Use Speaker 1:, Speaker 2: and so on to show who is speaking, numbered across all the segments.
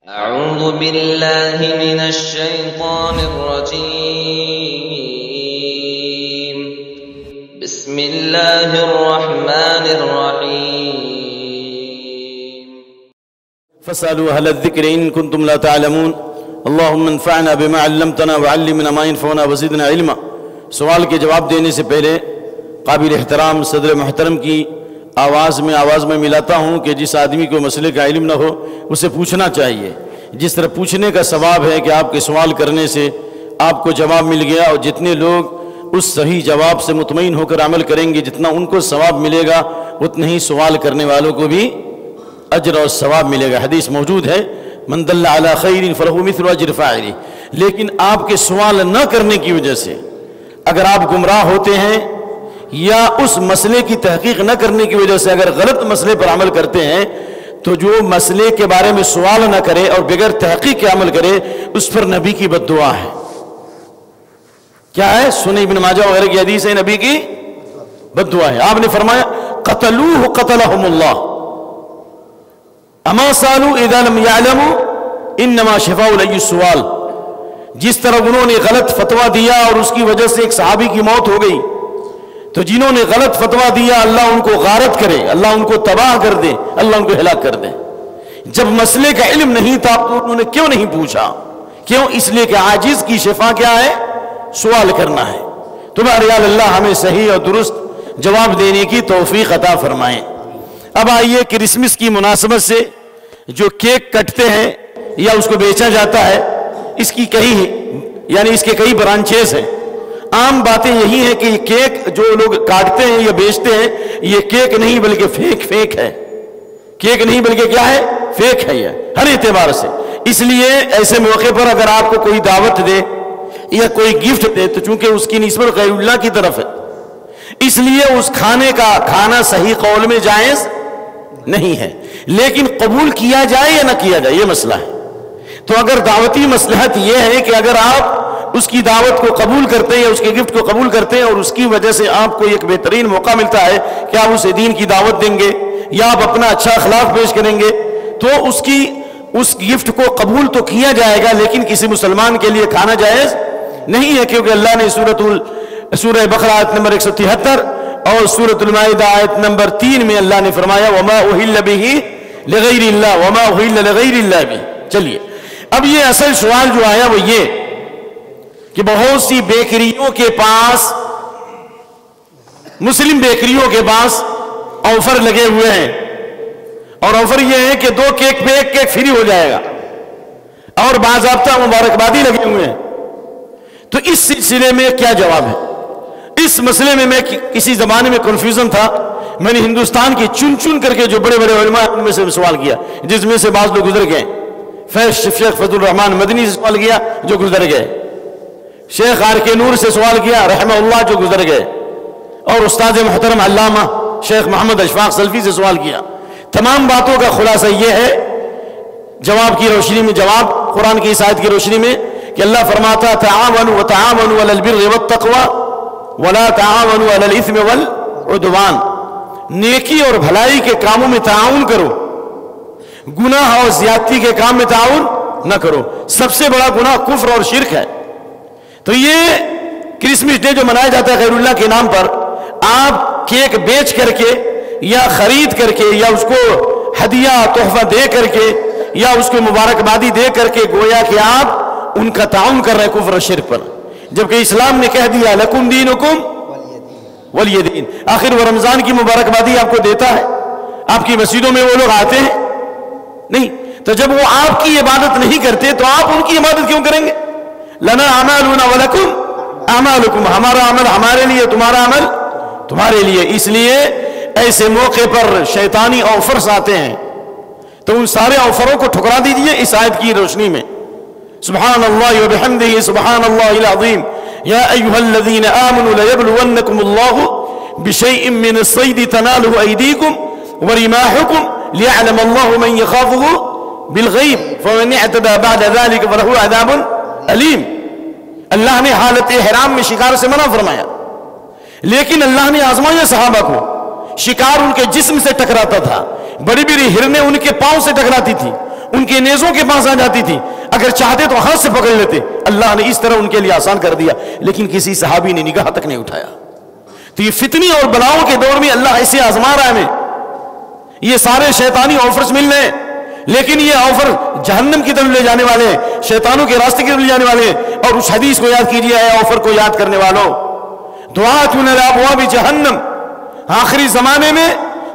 Speaker 1: أعوذ بالله من الشيطان الرجيم. بسم الله الرحمن الرحيم.
Speaker 2: فاسألوا أهل الذكر إن كنتم لا تعلمون. اللهم انفعنا بما علمتنا وعلمنا ما ينفعنا وزدنا علما. سوال کے جواب دینے سے پہلے قابل احترام صدر محترم کی آواز میں ملاتا ہوں کہ جس آدمی کو مسئلے کا علم نہ ہو اسے پوچھنا چاہیے. جس طرح پوچھنے کا ثواب ہے کہ آپ کے سوال کرنے سے آپ کو جواب مل گیا، اور جتنے لوگ اس صحیح جواب سے مطمئن ہو کر عمل کریں گے جتنا ان کو ثواب ملے گا اتنا ہی سوال کرنے والوں کو بھی اجر اور ثواب ملے گا. حدیث موجود ہے من دل علی خیر فلہ مثل اجر فاعلہ. لیکن آپ کے سوال نہ کرنے کی وجہ سے اگر آپ گمراہ ہوتے ہیں یا اس مسئلے کی تحقیق نہ کرنے کی وجہ سے اگر غلط مسئلے پر عمل کرتے ہیں تو جو مسئلے کے بارے میں سوال نہ کرے اور بغیر تحقیق کے عمل کرے اس پر نبی کی بد دعا ہے. کیا ہے؟ سنن ابن ماجہ وغیرہ کی حدیث ہے، نبی کی بد دعا ہے. آپ نے فرمایا قتلوہ قتلہم اللہ اما سالوا اذا لم يعلموا انما شفاء العی السؤال. جس طرح انہوں نے غلط فتویٰ دیا اور اس کی وجہ سے ایک صحابی کی موت ہو گئی، تو جنہوں نے غلط فتویٰ دیا اللہ ان کو غارت کرے، اللہ ان کو تباہ کر دے، اللہ ان کو ہلاک کر دے. جب مسئلے کا علم نہیں تھا تو انہوں نے کیوں نہیں پوچھا؟ کیوں؟ اس لیے کہ عاجز کی شفا کیا ہے؟ سوال کرنا ہے. تو بہرحال اللہ ہمیں صحیح اور درست جواب دینے کی توفیق عطا فرمائیں. اب آئیے کرسمس کی مناسبت سے جو کیک کٹتے ہیں یا اس کو بیچا جاتا ہے اس کے کئی برانچیز ہیں. عام باتیں یہی ہیں کہ یہ کیک جو لوگ کاٹتے ہیں یا بیچتے ہیں یہ کیک نہیں بلکہ فیک ہے. کیک نہیں بلکہ کیا ہے؟ فیک ہے یہ ہر اعتبار سے. اس لیے ایسے موقع پر اگر آپ کو کوئی دعوت دے یا کوئی گفٹ دے تو چونکہ اس کی نسبت غیر اللہ کی طرف ہے اس لیے اس کھانے کا کھانا صحیح قول میں جائز نہیں ہے. لیکن قبول کیا جائے یا نہ کیا جائے یہ مسئلہ ہے. تو اگر دعوتی مصلحت یہ ہے کہ اگر آپ اس کی دعوت کو قبول کرتے ہیں یا اس کے گفٹ کو قبول کرتے ہیں اور اس کی وجہ سے آپ کو ایک بہترین موقع ملتا ہے کہ آپ اسے دین کی دعوت دیں گے یا آپ اپنا اچھا اخلاق پیش کریں گے تو اس گفٹ کو قبول تو کیا جائے گا، لیکن کسی مسلمان کے لیے کھانا جائز نہیں ہے. کیونکہ اللہ نے سورہ بقرہ آیت نمبر 173 اور سورۃ المائدہ آیت نمبر 3 میں اللہ نے فرمایا وما اہل بہ لغیر اللہ وما اہل لغیر اللہ بہ. چلیے اب یہ اصل سوال جو آیا وہ یہ کہ بہت سی بیکریوں کے پاس مسلم بیکریوں کے پاس آفر لگے ہوئے ہیں اور آفر یہ ہے کہ 2 کیک پہ 1 کیک فری ہو جائے گا اور باضابطہ مبارکبادی لگے ہوئے ہیں. تو اس سلسلے میں کیا جواب ہے؟ اس مسئلے میں کسی زمانے میں کنفیوژن تھا. میں نے ہندوستان کی چن کر کے جو بڑے بڑے علماء ان میں سے سوال کیا جس میں سے بعض لوگ گزر گئے. شیخ فضل الرحمان مدنی سے سوال کیا جو گزر گئے، شیخ آر کے نور سے سوال کیا رحمہ اللہ جو گزر گئے، اور استاد محترم علامہ شیخ محمد اشفاق سلفی سے سوال کیا. تمام باتوں کا خلاصہ یہ ہے جواب کی روشنی میں، جواب قرآن کی اس آیت کی روشنی میں کہ اللہ فرماتا تعاونوا وتعاونوا علی البر والتقوی ولا تعاونوا علی الاثم والعدوان. نیکی اور بھلائی کے کاموں میں تعاون کرو، گناہ اور زیادتی کے کام میں تعاون نہ کرو. سب سے بڑا گناہ کفر اور شرک ہے. تو یہ کرسمس ڈے جو منایا جاتا ہے غیر اللہ کے نام پر، آپ کیک بیچ کر کے یا خرید کر کے یا اس کو ہدیہ تحفہ دے کر کے یا اس کو مبارکبادی دے کر کے گویا کہ آپ ان کا تعاون کر رہے ہیں کفر اور شرک پر، جبکہ اسلام نے کہہ دیا لکم دینکم ولی دین. آخر وہ رمضان کی مبارکبادی آپ کو دیتا ہے، آپ کی مسجدوں میں وہ لوگ آتے ہیں نہیں. تو جب وہ آپ کی عبادت نہیں کرتے تو آپ ان کی عبادت کیوں کریں گے؟ لنا اعمالنا ولکم اعمالکم، ہمارا عمل ہمارے لیے، تمہارا عمل تمہارے لیے. اس لیے ایسے موقع پر شیطانی آفرز آتے ہیں تو ان سارے آفروں کو ٹھکرا دیجئے اس آیت کی روشنی میں. سبحان اللہ وبحمدہ سبحان اللہ العظیم یا ایھا الذین آمنوا لیبلونکم اللہ بشیء من الصید تنالہ ایدیکم ورماحکم لیعلم اللہ من یخافہ بالغیب فمن اعتدى بعد ذلك فلہ عذاب علیم. اللہ نے حالت احرام میں شکار سے منع فرمایا، لیکن اللہ نے آزمایا صحابہ کو. شکار ان کے جسم سے ٹکراتا تھا، بڑی بڑی ہرنیں ان کے پاؤں سے ٹکراتی تھی، ان کے نیزوں کے پاس آ جاتی تھی، اگر چاہتے تو ہاتھ سے پکڑ لیتے. اللہ نے اس طرح ان کے لیے آسان کر دیا، لیکن کسی صحابی نے نگاہ تک نہیں اٹھایا. تو یہ فتنی اور بلاؤں کے دور میں اللہ ایسے آزما رہا ہے ہمیں. یہ سارے شیطانی آفرز مل رہے ہیں، لیکن یہ آفر جہنم کی طرف لے جانے والے ہیں، شیطانوں کے راستے کی طرف لے جانے والے ہیں. اور اس حدیث کو یاد کیجیے، اے آفر کو یاد کرنے والوں، دعاتون علی ابواب جہنم، آخری زمانے میں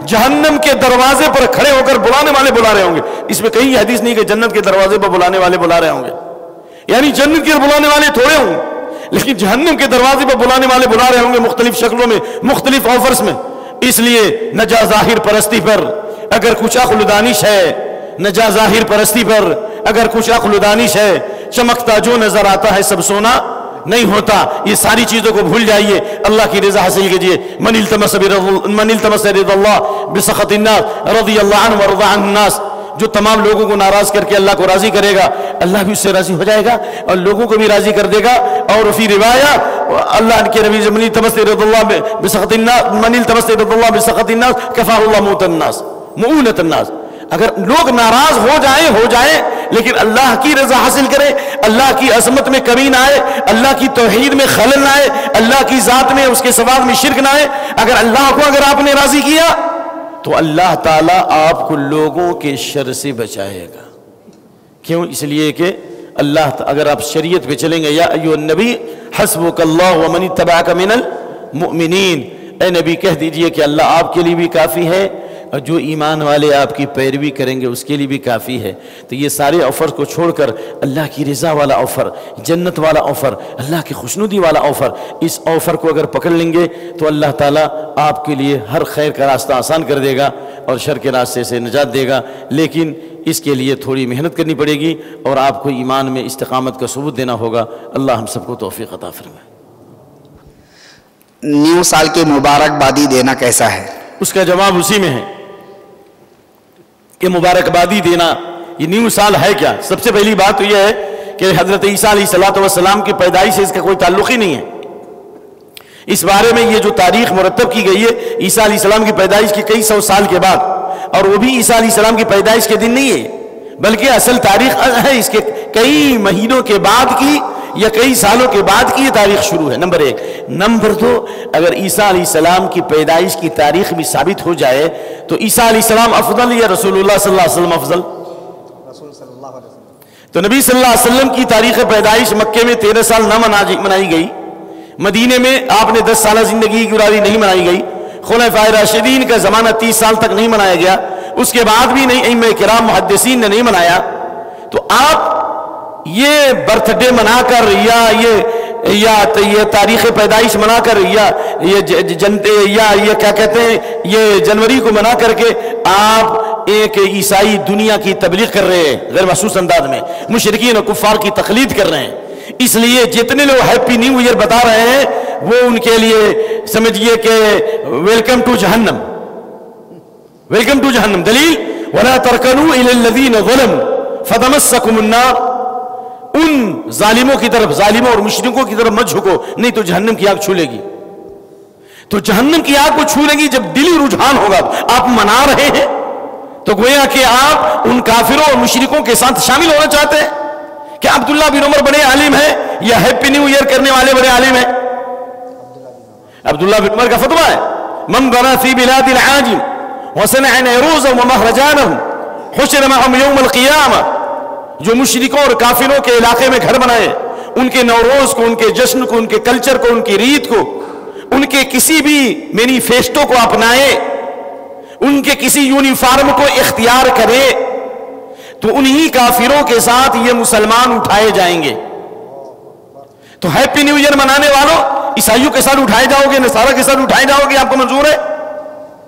Speaker 2: جہنم کے دروازے پر کھڑے ہو کر بلانے والے بلا رہے ہوں گے. اس میں کہیں حدیث نہیں کہ جنت کے دروازے پر بلانے والے بلا رہے ہوں گے، یعنی جنت کے بلانے والے تھوڑے ہوں گے، لیکن جہنم کے دروازے پر بلانے والے بلا رہے ہوں گے، مختلف شکلوں میں، مختلف آفرز میں. اس لیے نہ جا ظاہر پرستی پر اگر کچھ عقل و دانش ہے، نہ جا ظاہر پرستی پر اگر کچھ عقل و دانش ہے، چمکتا جو نظر آتا ہے سب سونا نہیں ہوتا. یہ ساری چیزوں کو بھول جائیے، اللہ کی رضا حاصل کیجیے. من التمس رضا اللہ بسخط الناس رضی اللہ عنہ ورضا عنہ الناس. جو تمام لوگوں کو ناراض کر کے اللہ کو راضی کرے گا، اللہ بھی اس سے راضی ہو جائے گا اور لوگوں کو بھی راضی کر دے گا. اور فی روایت اللہ کے نبی من التمس رضا اللہ بسخط الناس، من التمس رضا اللہ بسخط الناس کفاہ اللہ مؤونۃ الناس. اگر لوگ ناراض ہو جائیں لیکن اللہ کی رضا حاصل کرے، اللہ کی عظمت میں کمی نہ آئے، اللہ کی توحید میں خلل نہ آئے، اللہ کی ذات میں اس کے صفات میں شرک نہ آئے. اگر اللہ کو اگر آپ نے راضی کیا تو اللہ تعالیٰ آپ کو لوگوں کے شر سے بچائے گا. کیوں؟ اس لیے کہ اللہ اگر آپ شریعت پہ چلیں گے، یا ایھا النبی حسبک اللہ ومن اتبعک من المؤمنین، اے نبی کہہ دیجئے کہ اللہ آپ کے لیے بھی کافی ہے اور جو ایمان والے آپ کی پیروی کریں گے اس کے لیے بھی کافی ہے. تو یہ سارے آفر کو چھوڑ کر اللہ کی رضا والا آفر، جنت والا آفر، اللہ کی خوشنودی والا آفر، اس آفر کو اگر پکڑ لیں گے تو اللہ تعالیٰ آپ کے لیے ہر خیر کا راستہ آسان کر دے گا اور شر کے راستے سے نجات دے گا. لیکن اس کے لیے تھوڑی محنت کرنی پڑے گی اور آپ کو ایمان میں استقامت کا ثبوت دینا ہوگا. اللہ ہم سب کو توفیق عطا فرمائے.
Speaker 3: نیو سال کے مبارکبادی دینا کیسا ہے؟
Speaker 2: اس کا جواب اسی میں ہے کہ مبارکبادی دینا یہ نیو سال ہے کیا. سب سے پہلی بات تو یہ ہے کہ حضرت عیسیٰ علیہ السلام کی پیدائش سے اس کا کوئی تعلق ہی نہیں ہے. اس بارے میں یہ جو تاریخ مرتب کی گئی ہے عیسیٰ علیہ السلام کی پیدائش کے کئی سو سال کے بعد، اور وہ بھی عیسیٰ علیہ السلام کی پیدائش کے دن نہیں ہے، بلکہ اصل تاریخ ہے اس کے کئی مہینوں کے بعد کی یا کئی سالوں کے بعد کی یہ تاریخ شروع ہے. نمبر ایک. نمبر دو، اگر عیسیٰ علیہ السلام کی پیدائش کی تاریخ بھی ثابت ہو جائے تو عیسیٰ علیہ السلام افضل یا رسول اللہ صلی اللہ علیہ وسلم افضل؟ تو نبی صلی اللہ علیہ وسلم کی تاریخ پیدائش مکے میں 13 سال نہ منائی گئی، مدینے میں آپ نے 10 سالہ زندگی گزاری نہیں منائی گئی، خلفائے راشدین کا زمانہ 30 سال تک نہیں منایا گیا، اس کے بعد بھی نہیں، ائمہ کرام محدثین نے نہیں منایا. تو آپ یہ برتھ ڈے منا کر یا تاریخ پیدائش منا کر یا یہ کیا کہتے ہیں یہ جنوری کو منا کر کے آپ ایک عیسائی دنیا کی تبلیغ کر رہے ہیں، غیر محسوس انداز میں مشرکین اور کفار کی تقلید کر رہے ہیں. اس لیے جتنے لوگ ہیپی نیو ایئر بتا رہے ہیں وہ ان کے لیے سمجھیے کہ ویلکم ٹو جہنم، ویلکم ٹو جہنم. دلیل وَلَا تَرْكَنُوا إِلَى الَّذِينَ ظَلَمُوا فَتَمَسَّكُمُ النَّارُ. ان ظالموں کی طرف، ظالموں اور مشرکوں کی طرف مت جھکو، نہیں تو جہنم کی آگ چھو لے گی. تو جہنم کی آگ کو چھو لے گی جب دلی رجحان ہوگا. آپ منا رہے ہیں تو گویا کہ آپ ان کافروں اور مشرکوں کے ساتھ شامل ہونا چاہتے ہیں. کہ عبداللہ بن عمر بڑے عالم ہیں یا ہیپی نیو ایئر کرنے والے بڑے عالم ہیں؟ عبداللہ بن عمر کا فتویٰ ہے من بنا فی بلاد العاجم وصنع نیروزهم ومہرجانهم حشر معهم یوم القیامہ. جو مشرکوں اور کافروں کے علاقے میں گھر بنائے، ان کے نوروز کو، ان کے جشن کو، ان کے کلچر کو، ان کی ریت کو، ان کے کسی بھی مینیفیسٹو کو اپنائے، ان کے کسی یونیفارم کو اختیار کرے، تو انہی کافروں کے ساتھ یہ مسلمان اٹھائے جائیں گے. تو ہیپی نیو ایئر منانے والوں عیسائیوں کے ساتھ اٹھائے جاؤ گے، نصارہ کے ساتھ اٹھائے جاؤ گے، آپ کو منظور ہے؟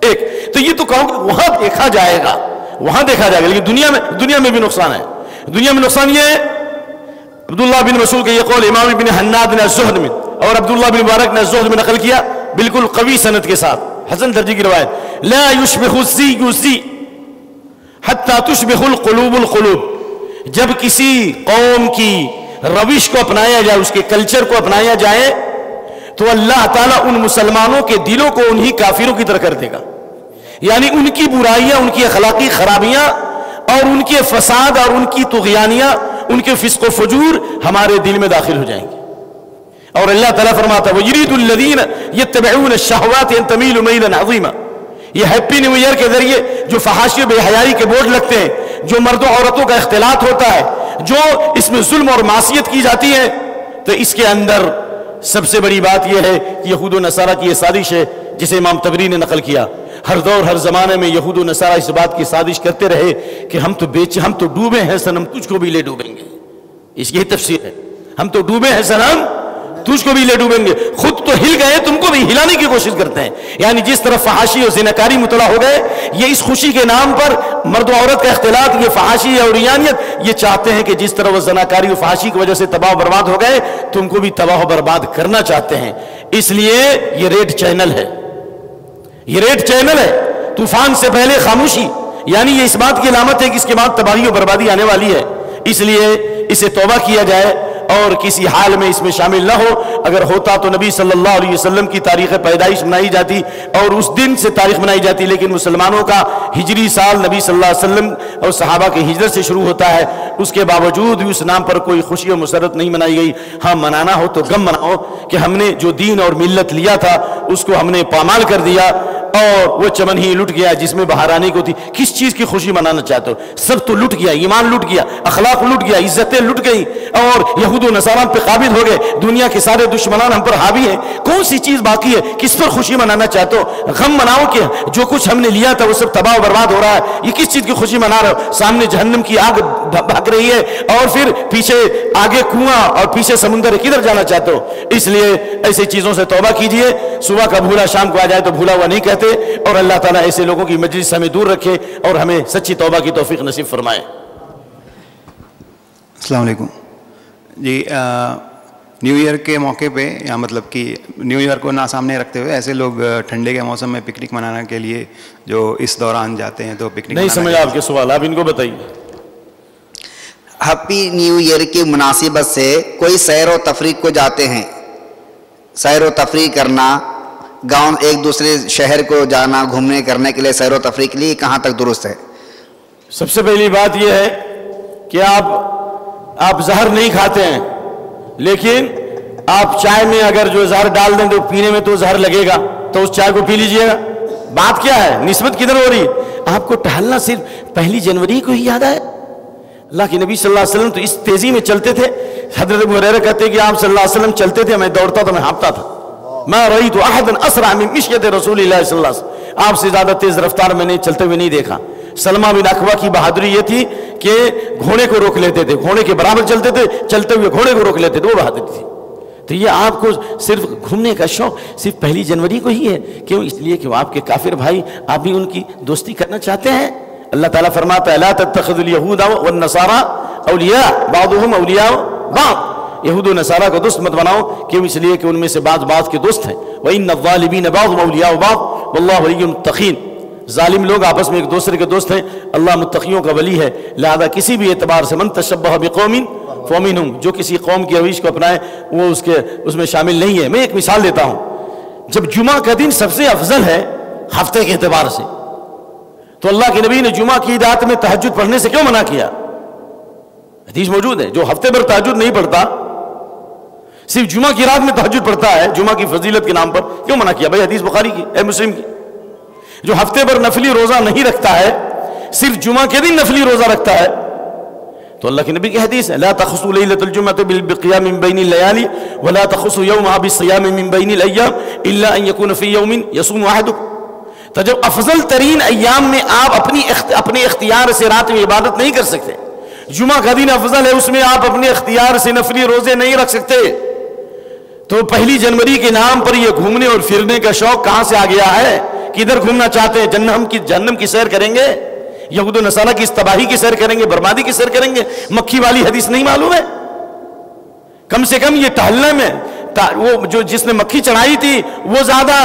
Speaker 2: ایک تو یہ تو کہو کہ وہاں دیکھا جائے گا، وہاں دیکھا جائے گا، لیکن دنیا میں بھی نقصان ہے. دنیا میں نقصان یہ ہے، عبداللہ بن مسعود کا یہ قول امام ابن حناد نے الزہد میں اور عبداللہ بن مبارک نے الزہد میں نقل کیا بالکل قوی سند کے ساتھ، حسن درجے کی روایت. لا يشبه الزی الزی حتی تشبه القلوب القلوب. جب کسی قوم کی روش کو اپنایا جائے، اس کے کلچر کو اپنایا جائے، تو اللہ تعالیٰ ان مسلمانوں کے دلوں کو انہی کافروں کی طرح کر دے گا. یعنی ان کی برائیاں، ان کی اخلاقی خرابیاں اور ان کے فساد اور ان کی طغیانیاں، ان کے فسق و فجور ہمارے دل میں داخل ہو جائیں گے. اور اللہ تعالیٰ فرماتا ہے وَيُرِيدُ الَّذِينَ يَتَّبِعُونَ الشَّهَوَاتِ أَن تَمِيلُوا مَيْلًا عَظِيمًا. یہ ہیپی نیو ایئر کے ذریعے جو فحاشی و بے حیائی کے بورڈ لگتے ہیں، جو مردوں عورتوں کا اختلاط ہوتا ہے، جو اس میں ظلم اور معصیت کی جاتی ہے، تو اس کے اندر سب سے بڑی بات یہ ہے کہ یہود و نصارہ کی یہ سازش ہے جسے امام طبری نے نقل کیا. ہر دور ہر زمانے میں یہود و نصارہ اس بات کی سازش کرتے رہے کہ ہم تو ڈوبے ہیں صنم، تجھ کو بھی لے ڈوبیں گے. اس کی تفسیر ہے، ہم تو ڈوبے ہیں صنم، تجھ کو بھی لے ڈوبیں گے. خود تو ہل گئے، تم کو بھی ہلانے کی کوشش کرتے ہیں. یعنی جس طرح فحاشی اور زناکاری مطلع ہو گئے، یہ اس خوشی کے نام پر مرد و عورت کا اختلاط، یہ فحاشی اور ریانیت، یہ چاہتے ہیں کہ جس طرح وہ زناکاری اور فحاشی کی وجہ سے تباہ و برباد ہو گئے، تم کو بھی تباہ و برباد کرنا چاہتے ہیں. اس لیے یہ ریڈ چینل ہے، یہ ریڈ چینل ہے. طوفان سے پہلے خاموشی، یعنی یہ اس بات کی علامت ہے کہ اس کے بعد تباہی و بربادی آنے والی ہے. اس لیے اسے توبہ کیا جائے اور کسی حال میں اس میں شامل نہ ہو. اگر ہوتا تو نبی صلی اللہ علیہ وسلم کی تاریخ پیدائش منائی جاتی اور اس دن سے تاریخ منائی جاتی، لیکن مسلمانوں کا ہجری سال نبی صلی اللہ علیہ وسلم اور صحابہ کی ہجرت سے شروع ہوتا ہے. اس کے باوجود بھی اس نام پر کوئی خوشی و مسرت نہیں منائی گئی. ہاں منانا ہو تو غم مناؤ کہ ہم نے جو دین اور ملت لیا تھا اس کو ہم نے پامال کر دیا اور وہ چمن ہی لٹ گیا جس میں بہار آنے کو تھی. کس چیز کی خوشی منانا چاہتے ہو؟ سب تو لٹ گیا، ایمان لٹ گیا، اخلاق لٹ گیا، عزتیں لٹ گئی اور یہود و نصارہ پہ قابض ہو گئے. دنیا کے سارے دشمنان ہم پر حاوی ہیں. کون سی چیز باقی ہے؟ کس پر خوشی منانا چاہتے ہو؟ غم مناؤ کہ جو کچھ ہم نے لیا تھا وہ سب تباہ و برباد ہو رہا ہے. یہ کس چیز کی خوشی منا رہے ہو؟ سامنے جہنم کی آگ بھاگ رہی ہے اور پھر پیچھے آگے کنواں اور پیچھے سمندر. کدھر جانا چاہتے ہو؟ اس لیے ایسی چیزوں سے توبہ کیجئے. صبح کا بھولا شام کو آ جائے تو بھولا ہوا نہیں کہتے. اور اللہ تعالیٰ ایسے لوگوں کی مجلس سے ہمیں دور رکھے اور ہمیں سچی توبہ کی توفیق نصیب فرمائے.
Speaker 4: السلام علیکم جی. نیو ایئر کے موقع پہ، یا مطلب کہ نیو ایئر کو نہ سامنے رکھتے ہوئے ایسے لوگ ٹھنڈے کے موسم میں پکنک منانے کے لیے جو اس دوران جاتے ہیں تو پکنک
Speaker 2: نہیں سمجھا آپ کے سوال، آپ ان کو بتائیے.
Speaker 3: ہیپی نیو ایئر کی مناسبت سے کوئی سیر و تفریح کو جاتے ہیں، سیر و تفریح کرنا، گاؤں ایک دوسرے شہر کو جانا گھومنے کرنے کے لیے، سیر و تفریح کے لیے کہاں تک درست ہے؟
Speaker 2: سب سے پہلی بات یہ ہے کہ آپ زہر نہیں کھاتے ہیں، لیکن آپ چائے میں اگر جو زہر ڈال دیں تو پینے میں تو زہر لگے گا، تو اس چائے کو پی لیجئے گا. بات کیا ہے؟ نسبت کدھر ہو رہی ہے؟ آپ کو ٹہلنا صرف پہلی جنوری کو ہی یاد ہے؟ اللہ کے نبی صلی اللہ علیہ وسلم تو اس تیزی میں چلتے تھے. حضرت ابو ہریرہ کہتے ہیں کہ آپ صلی اللہ علیہ وسلم چلتے تھے، میں دوڑتا تھا، میں ہانپتا تھا. ما رأيت احدا اسرع من مشية رسول اللہ صلی اللہ علیہ وسلم. آپ سے زیادہ تیز رفتار میں نے چلتے ہوئے نہیں دیکھا. سلمہ بن اکوع کی بہادری یہ تھی کہ گھوڑے کو روک لیتے تھے، گھوڑے کے برابر چلتے تھے، چلتے ہوئے گھوڑے کو روک لیتے تھے، وہ بہادری تھی. تو یہ آپ کو صرف گھومنے کا شوق صرف پہلی جنوری کو ہی ہے. کیوں؟ اس لیے کہ وہ آپ کے کافر بھائی، آپ بھی ان کی دوستی کرنا چاہتے ہیں. اللہ تعالیٰ فرماتا ہے لا تتخذوا اليهود والنصارى اولیاء بعضهم اولیاء بعض. یہود و نصارہ کو دوست مت بناؤ. کیوں؟ اس لیے کہ ان میں سے بعض کے دوست ہیں. وَإِنَّ الظَّالِمِينَ بَعْضُهُمْ أَوْلِيَاءُ بَعْضٍ وَاللَّهُ وَلِيُّ الْمُتَّقِينَ. ظالم لوگ آپس میں ایک دوسرے کے دوست ہیں، اللہ متقیوں کا ولی ہے. لہذا کسی بھی اعتبار سے من تشبہ بقوم فمنہم، جو کسی قوم کی روش کو اپنائے وہ اس میں شامل نہیں ہے. میں ایک مثال دیتا ہوں. جب جمعہ کا دن سب سے افضل ہے ہفتے کے اعتبار سے، تو اللہ کے نبی نے جمعہ کی رات میں تہجد پڑھنے سے کیوں منع کیا؟ حدیث موجود ہے. جو ہفتے بھر تہجد نہیں پڑھتا، صرف جمعہ کی رات میں تہجد پڑھتا ہے، جمعہ کی فضیلت کے نام پر کیوں منع کیا؟ بھائی حدیث بخاری کی ہے، مسلم کی. جو ہفتے بھر نفلی روزہ نہیں رکھتا ہے، صرف جمعہ کے دن نفلی روزہ رکھتا ہے، تو اللہ کے نبی کی حدیث ہے لا تخصوا لیلۃ الجمعۃ بالقیام من بین اللیالی ولا تخصوا یومها بالصیام من بین الایام الا ان یکون فی یوم یصوم احدکم. تو جب افضل ترین ایام میں آپ اپنے اختیار سے رات میں عبادت نہیں کر سکتے، جمعہ کا دن افضل ہے، اس میں آپ اپنے اختیار سے نفلی روزے نہیں رکھ سکتے، تو پہلی جنوری کے نام پر یہ گھومنے اور پھرنے کا شوق کہاں سے آ گیا ہے؟ کدھر گھومنا چاہتے ہیں؟ جہنم کی سیر کریں گے؟ یہود و نصارہ کی اس تباہی کی سیر کریں گے؟ بربادی کی سیر کریں گے؟ مکھی والی حدیث نہیں معلوم ہے؟ کم سے کم یہ ٹہلنے میں وہ جس نے مکھی چڑھائی تھی وہ زیادہ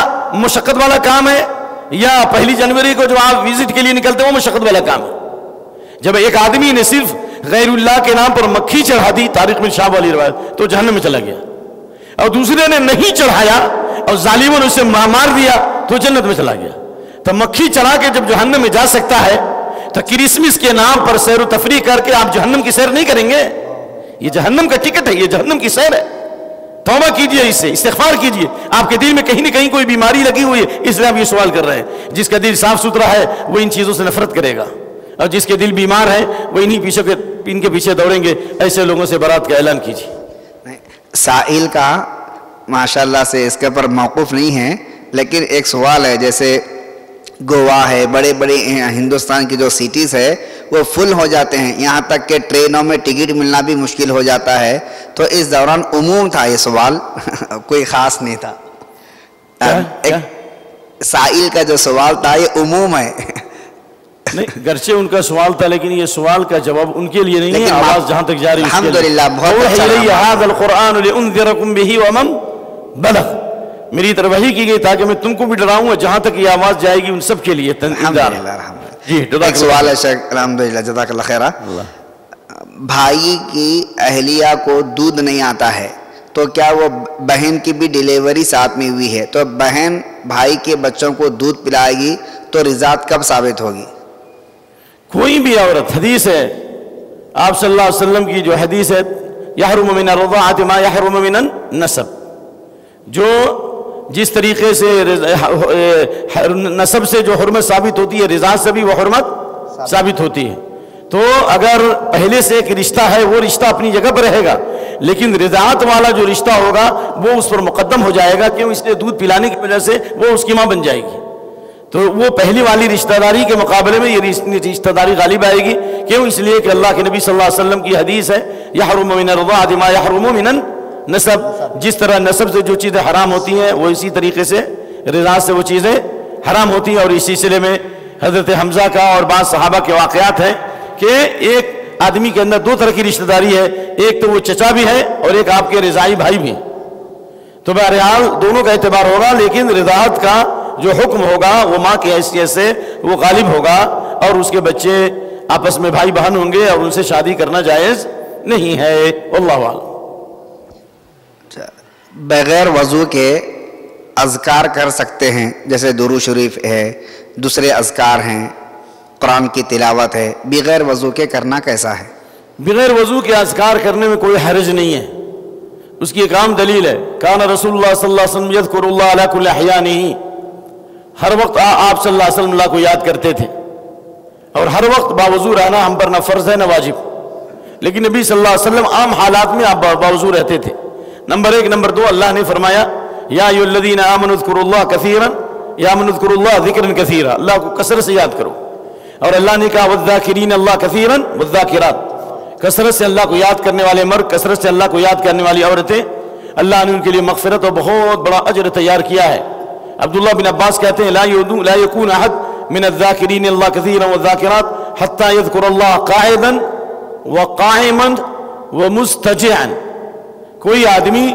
Speaker 2: مشقت والا کام ہے، یا پہلی جنوری کو جو آپ وزٹ کے لیے نکلتے ہیں وہ مشقت والا کام ہے؟ جب ایک آدمی نے صرف غیر اللہ کے نام پر مکھی چڑھا دی، طارق بن شہاب والی روایت، تو جہنم میں چلا گیا. اور دوسرے نے نہیں چڑھایا اور ظالموں نے اسے مار دیا تو جنت میں چلا گیا. تو مکھی چڑھا کے جب جہنم میں جا سکتا ہے تو کرسمس کے نام پر سیر و تفریح کر کے آپ جہنم کی سیر نہیں کریں گے؟ یہ جہنم کا ٹکٹ ہے، یہ جہنم کی سیر ہے. توبہ کیجئے، اس سے استغفار کیجئے. آپ کے دل میں کہیں نہ کہیں کوئی بیماری لگی ہوئی ہے، اس لیے آپ یہ سوال کر رہے ہیں. جس کا دل صاف ستھرا ہے وہ ان چیزوں سے نفرت کرے گا، اور جس کے دل بیمار ہے وہ ان کے پیچھے دوڑیں گے. ایسے لوگوں سے برات کا اعلان کیجئے.
Speaker 3: سائل کا ماشاءاللہ سے اس کے پر موقف نہیں ہے، لیکن ایک سوال ہے. جیسے گوا ہے، بڑے بڑے ہندوستان کی جو سٹیز ہے وہ فل ہو جاتے ہیں، یہاں تک کہ ٹرینوں میں ٹکٹ ملنا بھی مشکل ہو جاتا ہے. تو اس دوران عموم تھا یہ سوال، کوئی خاص نہیں تھا. سائل کا جو سوال تھا یہ عموم ہے.
Speaker 2: نہیں، گرچہ ان کا سوال تھا، لیکن یہ سوال کا جواب ان کے لیے نہیں ہے. آواز جہاں تک جاری ہے
Speaker 3: الحمدللہ بہت
Speaker 2: هذا القرآن لأنذركم به ومن بلغ، میری طرف وحی کی گئی تاکہ میں تم کو بھی ڈراؤں گا. جہاں تک یہ آواز جائے گی ان سب کے لیے
Speaker 3: جی. ایک سوال ہے شیخ، الحمدللہ جزاک اللہ خیرہ. بھائی کی اہلیہ کو دودھ نہیں آتا ہے تو کیا وہ بہن کی بھی ڈیلیوری ساتھ میں ہوئی ہے تو بہن بھائی کے بچوں کو دودھ پلائے گی تو رضاعت کب ثابت ہوگی؟
Speaker 2: کوئی بھی عورت، حدیث ہے آپ صلی اللہ علیہ وسلم کی جو حدیث ہے، یحرم من الرضاعۃ ما یحرم من النسب، جو جس طریقے سے نسب سے جو حرمت ثابت ہوتی ہے رضاعت سے بھی وہ حرمت ثابت ہوتی ہے. تو اگر پہلے سے ایک رشتہ ہے وہ رشتہ اپنی جگہ پر رہے گا، لیکن رضاعت والا جو رشتہ ہوگا وہ اس پر مقدم ہو جائے گا، کیوں؟ اس لیے دودھ پلانے کی وجہ سے وہ اس کی ماں بن جائے گی. تو وہ پہلی والی رشتہ داری کے مقابلے میں یہ رشتہ داری غالب آئے گی. کیوں؟ اس لیے کہ اللہ کے نبی صلی اللہ علیہ وسلم کی حدیث ہے یحرم من الرضاعۃ ما یحرم من النسب، جس طرح نسب سے جو چیزیں حرام ہوتی ہیں وہ اسی طریقے سے رضاعت سے وہ چیزیں حرام ہوتی ہیں. اور اس سلسلے میں حضرت حمزہ کا اور بعض صحابہ کے واقعات ہیں کہ ایک آدمی کے اندر دو طرح کی رشتہ داری ہے، ایک تو وہ چچا بھی ہے اور ایک آپ کے رضاعی بھائی بھی ہیں. تو بہرحال دونوں کا اعتبار ہوگا، لیکن رضاعت کا جو حکم ہوگا وہ ماں کی حیثیت سے وہ غالب ہوگا، اور اس کے بچے آپس میں بھائی بہن ہوں گے اور ان سے شادی کرنا جائز نہیں ہے. واللہ اعلم.
Speaker 3: بغیر وضو کے اذکار کر سکتے ہیں، جیسے درود شریف ہے، دوسرے اذکار ہیں، قرآن کی تلاوت ہے، بغیر وضو کے کرنا کیسا ہے؟
Speaker 2: بغیر وضو کے اذکار کرنے میں کوئی حرج نہیں ہے. اس کی ایک عام دلیل ہے، کان رسول اللہ صلی اللہ علیہ وسلم یذکر اللہ علی کل احیانہ، ہر وقت آپ صلی اللہ علیہ وسلم اللہ کو یاد کرتے تھے، اور ہر وقت باوضو رہنا ہم پر نہ فرض ہے نہ واجب. لیکن نبی صلی اللہ علیہ وسلم عام حالات میں آپ باوضو رہتے تھے. نمبر ایک. نمبر دو، اللہ نے فرمایا یا ایھا الذین آمنوا اذکروا اللہ کثیرا، یا آمنوا اذکروا اللہ ذکرا کثیرا، اللہ کو کثرت سے یاد کرو. اور اللہ نے کہا والذاکرین اللہ کثیرا والذاکرات، کثرت سے اللہ کو یاد کرنے والے مرد، کثرت سے اللہ کو یاد کرنے والی عورتیں، اللہ نے ان کے لیے مغفرت اور بہت بڑا اجر تیار کیا ہے. عبداللہ بن عباس کہتے ہیں لا یکون احد من الذاکرین اللہ کثیرا والذاکرات حتی یذکر اللہ قاعدا وقائما ومستجعا، کوئی آدمی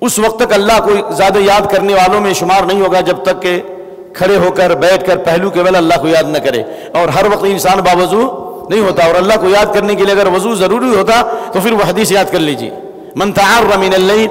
Speaker 2: اس وقت تک اللہ کو زیادہ یاد کرنے والوں میں شمار نہیں ہوگا جب تک کہ کھڑے ہو کر بیٹھ کر پہلو کے بل اللہ کو یاد نہ کرے. اور ہر وقت انسان باوضو نہیں ہوتا، اور اللہ کو یاد کرنے کے لیے اگر وضو ضروری ہوتا تو پھر وہ حدیث یاد کر لیجیے، من تعر من اللیل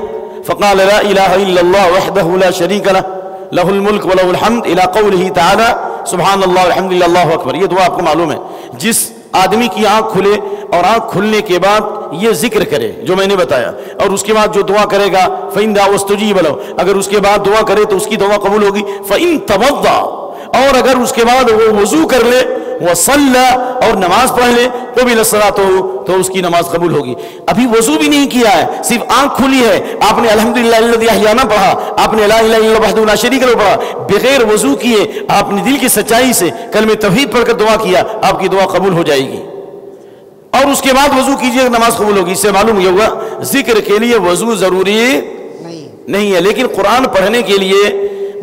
Speaker 2: فقال لا الہ الا اللہ وحدہ لا شریک لہ لہ الملک ولہ الحمد الى قولہ تعالی سبحان اللہ والحمد للہ اللہ اکبر. یہ دعا آپ کو معلوم ہے. جس آدمی کی آنکھ کھلے اور آنکھ کھلنے کے بعد یہ ذکر کرے جو میں نے بتایا، اور اس کے بعد جو دعا کرے گا فَإِن دَعَوْا اسْتُجِيبَ لَهُ، اگر اس کے بعد دعا کرے تو اس کی دعا قبول ہوگی. فَإِن تَوَضَّأَ، اور اگر اس کے بعد وہ وضو کر لے، وَصَلَّى، اور نماز پڑھ لے، قُبِلَ الصَّلَاةُ، تو اس کی نماز قبول ہوگی. ابھی وضو بھی نہیں کیا ہے، صرف آنکھ کھلی ہے، آپ نے الحمدللہ الذی احیانا پڑھا، آپ نے لا الہ الا اللہ وحدہ لا شریک لہ پڑھا، بغیر وضو کیے آپ نے دل کی سچائی سے کلمہ توحید پڑھ کر دعا کیا، آپ کی دعا قبول ہو جائے گی. اور اس کے بعد وضو کیجئے، نماز قبول ہوگی. اس سے معلوم یہ ہوا ذکر کے لیے وضو ضروری نہیں ہے. لیکن قرآن پڑھنے کے لیے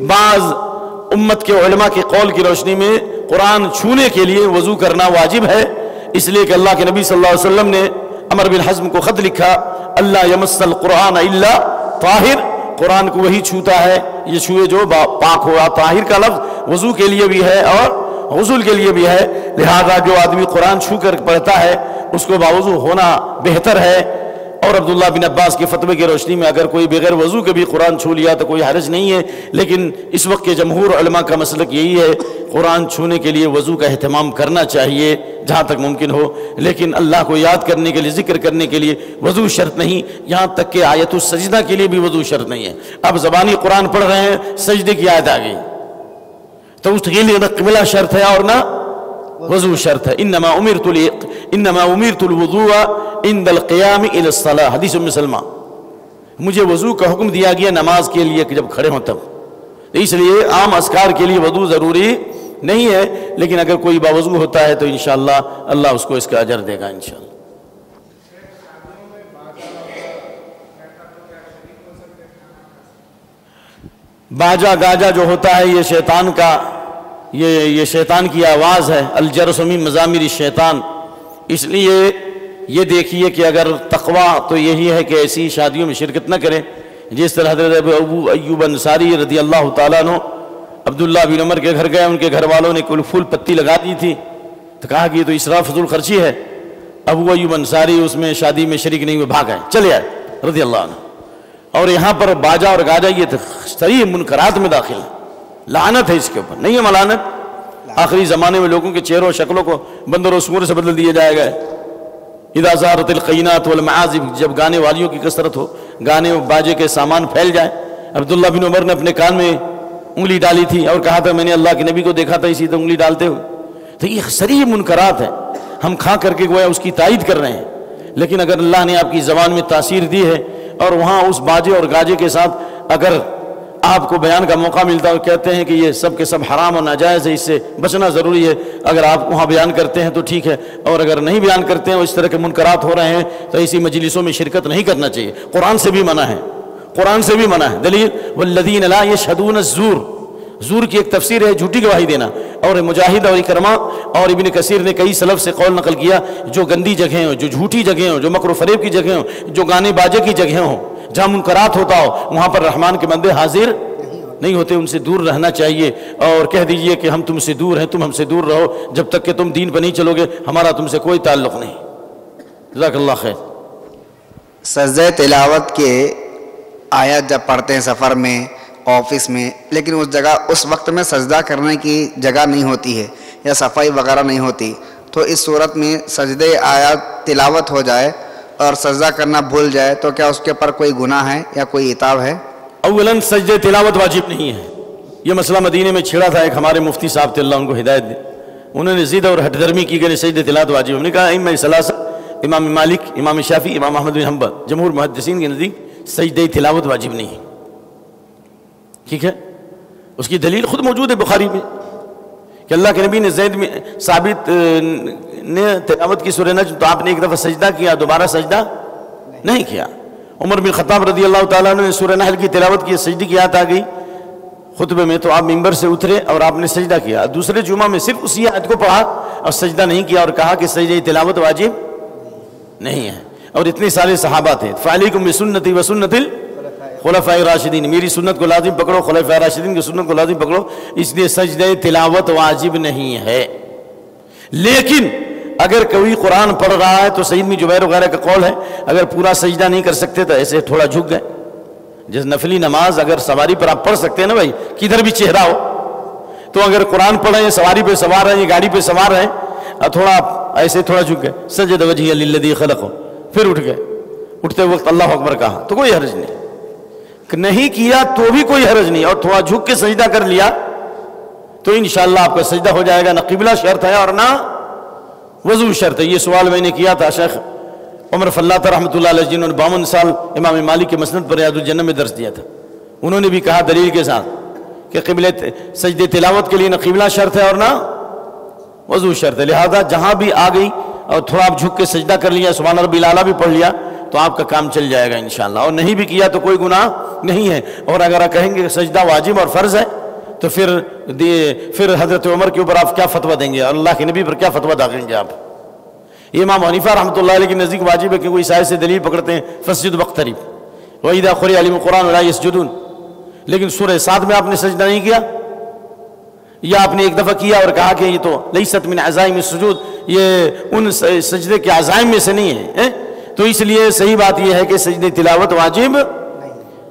Speaker 2: بعض امت کے علماء کے قول کی روشنی میں قرآن چھونے کے لیے وضو کرنا واجب ہے، اس لیے کہ اللہ کے نبی صلی اللہ علیہ وسلم نے عمر بن حزم کو خط لکھا، اللہ یمس القرآن الا طاہر، قرآن کو وہی چھوتا ہے یہ چھوئے جو پاک ہوا. طاہر کا لفظ وضو کے لیے بھی ہے اور غسل کے لیے بھی ہے، لہذا جو آدمی قرآن چھو کر پڑھتا ہے اس کو باوضو ہونا بہتر ہے. اور عبداللہ بن عباس کے فتوے کی روشنی میں اگر کوئی بغیر وضو کے بھی قرآن چھو لیا تو کوئی حرج نہیں ہے، لیکن اس وقت کے جمہور علماء کا مسلک یہی ہے قرآن چھونے کے لیے وضو کا اہتمام کرنا چاہیے جہاں تک ممکن ہو، لیکن اللہ کو یاد کرنے کے لیے، ذکر کرنے کے لیے وضو شرط نہیں، یہاں تک کہ آیت السجدہ کے لیے بھی وضو شرط نہیں ہے۔ اب زبانی قرآن پڑھ رہے ہیں، سجدے کی آیت آ گئی تو اس کے لیے نہ قبلہ شرط ہے اور نہ وضو شرط ہے۔ انما امرت الوضوء عند القیام الى الصلاۃ، حدیث ام سلمہ، مجھے وضو کا حکم دیا گیا نماز کے لیے کہ جب کھڑے ہوں تب، اس لیے عام اذکار کے لیے وضو ضروری نہیں ہے، لیکن اگر کوئی باوضو ہوتا ہے تو انشاءاللہ اللہ اس کو اس کا اجر دے گا انشاءاللہ۔ باجا گاجا جو ہوتا ہے یہ شیطان کا، یہ شیطان کی آواز ہے، الجرس من مزامیر الشیطان، اس لیے یہ دیکھیے کہ اگر تقویٰ تو یہی ہے کہ ایسی شادیوں میں شرکت نہ کریں، جس طرح حضرت ابو ایوب انصاری رضی اللہ تعالیٰ عنہ عبداللہ بن عمر کے گھر گئے، ان کے گھر والوں نے کوئی پھول پتی لگا دی تھی تو کہا کہ یہ تو اسراف فضول خرچی ہے، ابو ایوب انصاری اس میں شادی میں شریک نہیں ہوئے، بھاگ آئے، چلے آئے رضی اللہ عنہ۔ اور یہاں پر باجا اور گاجا یہ صحیح منکرات میں داخل ہے، لعنت ہے اس کے اوپر، نہیں ہے ملعنت؟ آخری زمانے میں لوگوں کے چہروں و شکلوں کو بندر و سور سے بدل دیا جائے گا۔ اذا زارت القینات والمعازف، جب گانے والیوں کی کثرت ہو، گانے و باجے کے سامان پھیل جائے۔ عبداللہ بن عمر نے اپنے کان میں انگلی ڈالی تھی اور کہا تھا میں نے اللہ کے نبی کو دیکھا تھا اسی طرح انگلی ڈالتے ہوئے، تو یہ صریح منکرات ہے، ہم کھا کر کے گویا اس کی تائید کر رہے ہیں، لیکن اگر اللہ نے آپ کی زبان میں تاثیر دی ہے اور وہاں اس باجے اور گاجے کے ساتھ اگر آپ کو بیان کا موقع ملتا ہے اور کہتے ہیں کہ یہ سب کے سب حرام اور ناجائز ہے، اس سے بچنا ضروری ہے، اگر آپ وہاں بیان کرتے ہیں تو ٹھیک ہے، اور اگر نہیں بیان کرتے ہیں اور اس طرح کے منکرات ہو رہے ہیں تو ایسی مجلسوں میں شرکت نہیں کرنا چاہیے۔ قرآن سے بھی منع ہے، قرآن سے بھی منع ہے، دلیل والذین لا یشہدون الزور، زور کی ایک تفسیر ہے جھوٹی گواہی دینا، اور مجاہد اور اکرمہ اور ابن کثیر نے کئی سلف سے قول نقل کیا جو گندی جگہیں ہوں، جو جھوٹی جگہیں ہوں، جو مکر و فریب کی جگہیں ہوں، جو گانے باجے کی جگہیں ہوں، جہاں منکرات ہوتا ہو وہاں پر رحمان کے بندے حاضر نہیں ہوتے، ان سے دور رہنا چاہیے، اور کہہ دیجئے کہ ہم تم سے دور ہیں، تم ہم سے دور رہو، جب تک کہ تم دین پر نہیں چلو گے ہمارا تم سے کوئی تعلق نہیں۔ جزاک اللہ خیر۔
Speaker 3: سجدہ تلاوت کے آیات جب پڑھتے ہیں سفر میں، آفس میں، لیکن اس جگہ اس وقت میں سجدہ کرنے کی جگہ نہیں ہوتی ہے یا صفائی وغیرہ نہیں ہوتی، تو اس صورت میں سجدہ آیات تلاوت ہو جائے اور سجدہ کرنا بھول جائے تو کیا اس کے پر کوئی گناہ ہے یا کوئی عتاب ہے؟ اولاً
Speaker 2: سجدہ تلاوت واجب نہیں ہے، یہ مسئلہ مدینے میں چھڑا تھا، ایک ہمارے مفتی صاحب تھے اللہ ان کو ہدایت دے، انہوں نے ضد اور ہٹ درمی کی کہ سجدہ تلاوت واجب، ہم نے کہا ائمہ ثلاثہ امام مالک، امام شافعی، امام احمد بن حنبل، جمہور محدثین کے نزدیک سجدہ تلاوت واجب نہیں ہے، ٹھیک ہے؟ اس کی دلیل خود موجود ہے بخاری میں کہ اللہ کے نبی نے زید میں ثابت نے تلاوت کی سورہ نجم تو آپ نے ایک دفعہ سجدہ کیا، دوبارہ سجدہ نہیں کیا۔ عمر بن خطاب رضی اللہ تعالیٰ عنہ نے سورہ نحل کی تلاوت کی، سجدے کی آیت آ گئی خطبے میں تو آپ ممبر سے اترے اور آپ نے سجدہ کیا، دوسرے جمعہ میں صرف اسی آیت کو پڑھا اور سجدہ نہیں کیا اور کہا کہ سجدہ تلاوت واجب نہیں ہے، اور اتنے سارے صحابہ تھے۔ فعلیکم بسنتی وسنت الخلفاء الراشدین، میری سنت کو لازم پکڑو، خلفاء راشدین کی سنت کو لازم پکڑو، اس لیے سجدہ تلاوت واجب نہیں ہے۔ لیکن اگر کوئی قرآن پڑھ رہا ہے تو سید بن جبیر وغیرہ کا قول ہے اگر پورا سجدہ نہیں کر سکتے تو ایسے تھوڑا جھک گئے، جس نفلی نماز اگر سواری پر آپ پڑھ سکتے ہیں نا بھائی، کدھر بھی چہرہ ہو، تو اگر قرآن پڑھ رہے ہیں، سواری پہ سوار ہیں، گاڑی پہ سوار ہیں، تھوڑا ایسے تھوڑا جھک گئے، سجد وجہی للذی خلقہ، پھر اٹھ گئے، اٹھتے وقت اللہ اکبر کہا تو کوئی حرج نہیں کیا تو بھی کوئی حرج نہیں، اور تھوڑا جھک کے سجدہ کر لیا تو انشاءاللہ آپ کا سجدہ ہو جائے گا، نہ قبلہ شرط ہے اور نہ وضو شرط ہے۔ یہ سوال میں نے کیا تھا شیخ عمر فلاح رحمۃ اللہ علیہ، جنہوں نے 52 سال امام مالک کے مسند پر ریاض الجنہ میں درس دیا تھا، انہوں نے بھی کہا دلیل کے ساتھ کہ قبلہ سجدہ تلاوت کے لیے نہ قبلہ شرط ہے اور نہ وضو شرط ہے، لہذا جہاں بھی آ گئی اور تھوڑا آپ جھک کے سجدہ کر لیا، سبحان ربی الاعلیٰ بھی پڑھ لیا تو آپ کا کام چل جائے گا انشاءاللہ، اور نہیں بھی کیا تو کوئی گناہ نہیں ہے۔ اور اگر آپ کہیں گے کہ سجدہ واجب اور فرض ہے تو پھر حضرت عمر کے اوپر آپ کیا فتویٰ دیں گے، اللہ کے نبی پر کیا فتویٰ دیں گے آپ؟ یہ امام حنیفہ رحمۃ اللہ علیہ کے نزدیک واجب ہے کہ کوئی سائے سے دلیل پکڑتے ہیں فسجد وقترب وَإِذَا قُرِئَ عَلَيْهِمُ الْقُرْآنُ لَا يَسْجُدُونَ، لیکن سورہ 7 میں آپ نے سجدہ نہیں کیا، یا آپ نے ایک دفعہ کیا اور کہا کہ یہ تو لیست من عزائم السجود، یہ ان سجدے کے عزائم میں سے نہیں ہے، تو اس لیے صحیح بات یہ ہے کہ سجدہ تلاوت واجب